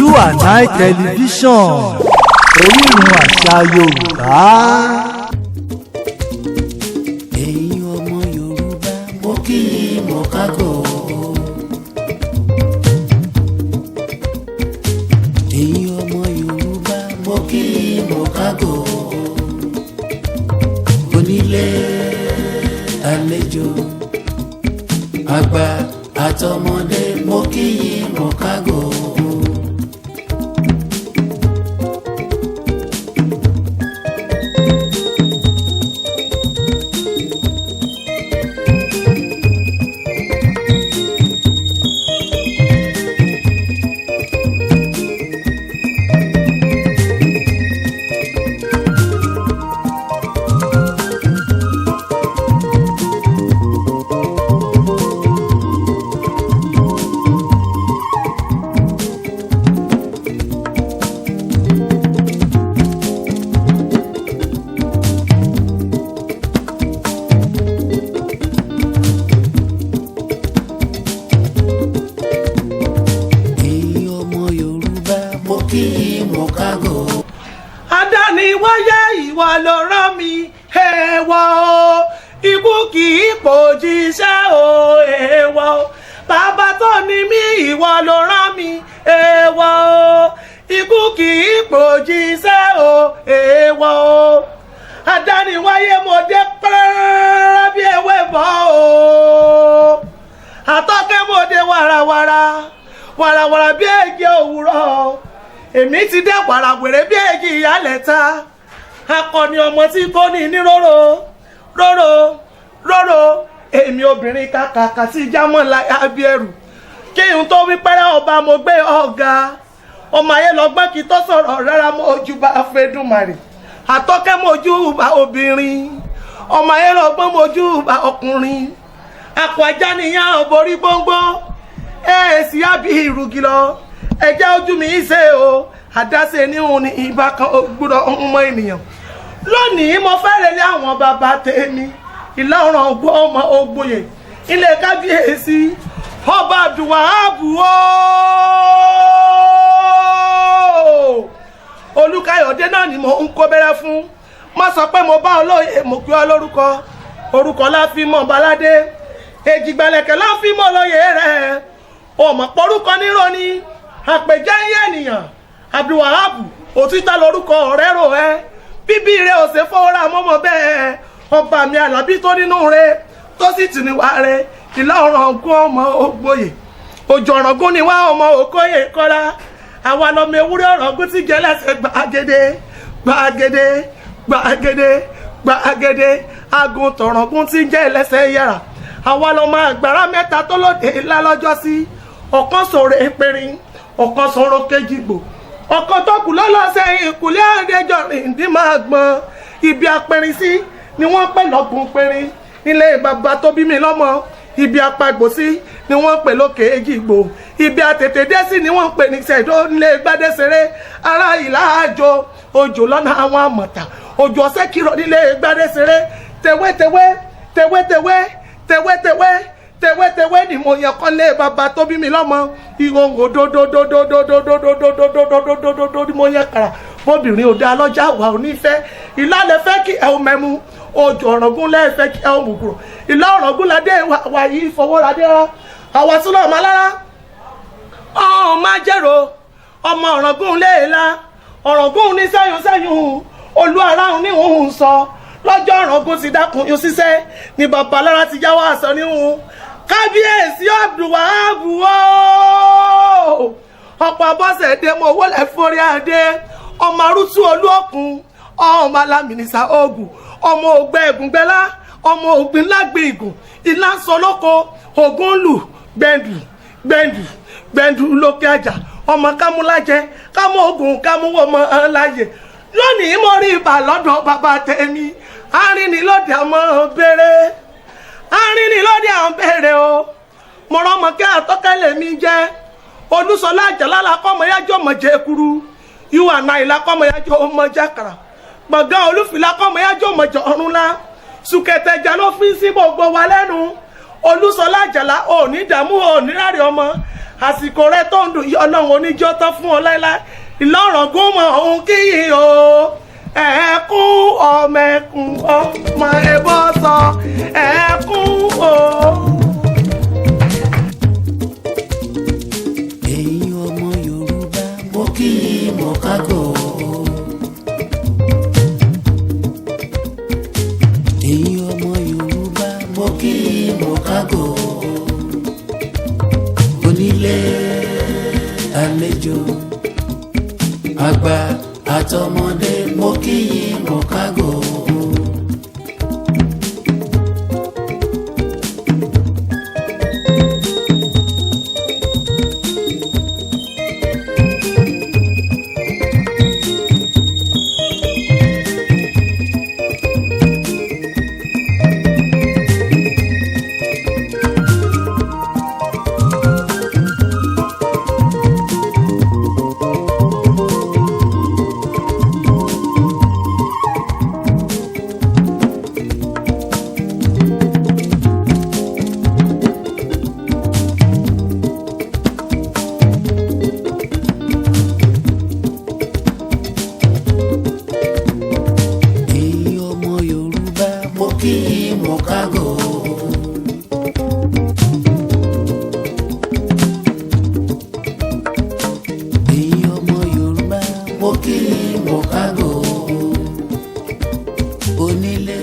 You&I Television, orírun àṣà Yorùbá. Ẹ̀yin ọmọ Yorùbá mo kí yín mo kágò. Ẹ̀yin ọmọ Yorùbá mo kí yín mo kágò. Onílé àlejò àgbà àtọmọdé mo kí yín mo kágò. Adániwáyé ìwọ ló rán mi èèwọ̀ o, ikú kì í pòjíṣẹ́ o èèwọ̀ o, bàbá tó ní mí ìwọ ló rán mi èèwọ̀ o, ikú kì í pòjíṣẹ́ o èèwọ̀ o. Adániwáyé mo dé pẹ́rẹ́rẹ́ bí ewé bọ́ o, àtọ́kẹ́ mo dé wàràwàrà wàràwàrà bí èjì òwúrọ̀, èmi ti dé wàràwèrè bí èjì ìyálẹ̀ta, akọni ọmọ tí kò ní ní róró róró róró, èmi obìnrin kàkàkà sí jámọ́ láyà bí ẹrù, kí n tó wí pẹ́rẹ́ ọba mo gbé ọ̀gá, ọmọ ayé lọ́gbọ́n kí tó sọ̀rọ̀ rárá mo ojú bá Fẹ́dùmarè, àtọ́kẹ́ mo ojú bá obìnrin, ọmọ ayé lọ́gbọ́n mo ojú bá ọkùnrin, àpò ajá nìyàn borí gbóngbó, èsì àbí ìrùgì lọ, ẹjẹ́ ojú mi ṣe o, àdáṣe níhun ní ìbákan gbúdọ̀ ọmọ ènìyàn. Lónìí mo fẹ́rẹ̀ lé àwọn bàbá tèmi Ìlà Òràngún ọmọ Ògbóyè ilé kábíyèsí ọba Abdulwahabu o. Olúkáyọ̀dé náà ni mo ń kó bẹ̀rẹ̀ fún, má sọ pé mo bá olóyè mo pè ọ́ lórúkọ, orúkọ láfi mọ̀ baládé, èjìgbàlẹ̀kẹ̀ láfi mọ̀ lóyè rẹ̀, ọmọ pọ̀rúkọ nírò ni àpèjẹ́ yé ènìyàn. Abdulwahabu òtítọ́ lórúkọ ọ̀rẹ́ rò ẹ́, bíbí rẹ̀ ò ṣe fọwọ́ra mọ́mọ́ bẹ́ẹ̀, ọba mi Àlàbí tó nínú rẹ̀ tó sì tì níwá rẹ̀, Ìlà Òràngún ọmọ Ògbóyè, òjò Òràngún ni wá ọmọ Òkóyè kọ́lá, àwa lọmọ ewúrẹ́ Òràngún tí jẹ́ lẹ́sẹ̀ gbàgede gbàgede gbàgede gbàgede, àgùntàn Òràngún tí jẹ́ lẹ́sẹ̀ yàrá, àwa lọmọ àgbàrá mẹ́ta tó lóde ńlá lọ́jọ́ sí, ọ̀kan sọ̀rọ̀ èpèrìn, ọ̀kan sọ̀rọ̀ kejìgbò, ọ̀kan tó kù lọ́lọ́sẹ̀ ìkùlé àdéjọ́rin ní máa gbọ́n, ibi apẹ̀rin sí ni wọ́n pè lọ́gbọ̀n pẹ̀rin, ilé bàbá tó bí mi lọ́mọ, ibi apagbò sí ni wọ́n pè lókè èjìgbò, ibi àtètè dé sí ni wọ́n pè ní sẹ̀dó nílé gbádẹ́sẹ̀rẹ́, ará ìlà àjò òjò lọ́nà àwọn àmọ̀tà, òjò ọ̀sẹ̀ kìrọ̀ nílé gbádẹ́sẹ̀rẹ́, tewétewé tewétewé tewétewé tewétewé ni mo yẹ kọ́ lé bàbá tó bí mi lọ́mọ, ìhòòhò dodododododododododododododododo ni mo yẹ kàrà, bóbìnrin òde alọ́jà wà onífẹ́, Ìlà lè fẹ́ kí ẹ ò mẹ́mu, òjò Òràngún lè fẹ́ kí ẹ ò mùkúrò, Ìlà Òràngún ládé wà yìí fọwọ́radé rán, àwa súnlọ́ ọmọ alára ọ̀hún má jẹ́rò, ọmọ Òràngún léèlá, Òràngún ní sẹ́yìn sẹ́yìn, olú aráhùn ní òun sọ, lọ́jọ́ Òràngún ti dákun yóò ṣiṣẹ́ ni bàbá alára ti jáwọ́ àṣọ níhun. Kábíyèsí Abdulwahabu o, ọ̀pọ̀ abọ́sẹ̀dé mo wọlé forí adé, ọmọ arúsù olúọ̀kun, ọmọ alámìnísà ogun, ọmọ ògbẹ́ ẹ̀gúngbẹ́lá, ọmọ ògbìn lágbègùn, Ìlà sọlọ́kọ ògùn lù gbẹ̀ndù gbẹ̀ndù gbẹ̀ndù lókè àjà, ọmọ kámúlájẹ kámú ogun kámú ọmọ láyè. Lónìí mo rí ibà lọ́dọ̀ bàbá tèmi, arìnrìnlóde àmọ́ béèrè, arìnrìnlóde àwọn béèrè o, mo rán ọmọ kí àtọ́kẹ́lẹ̀ mi jẹ́ Olúṣọlá Àjàlá lakọ́mọ yájọ́ ọmọ jẹ́ kúrú, You&I lakọ́mọ yájọ́ ọmọ jákàrà, gbọ̀ngàn Olúfì lakọ́mọ yájọ́ ọmọ jẹ́ ọ̀run lá, sùkẹ̀tẹ̀jà ló fi sí gbogbo wa lẹ́nu, Olúṣọlá Àjàlá òní ìdààmú òní ráre ọmọ àsìkò rẹ tó ń dùn yí Ọlọ́run oníjọ́ tán fún ọ láéláé. Ìlá Òràngún mọ̀ òun kíyì o ẹ̀ẹ́kún ọmọ ẹkùn ọmọ ẹbọ sọ ẹ̀ẹ́kún o. ẹ̀yin ọmọ Yorùbá mo kí yín mo kágò. ẹ̀yin ọmọ Yorùbá mo kí yín mo kágò. onílé àlejò àgbà àtọmọdé mo kí yín mo kágò.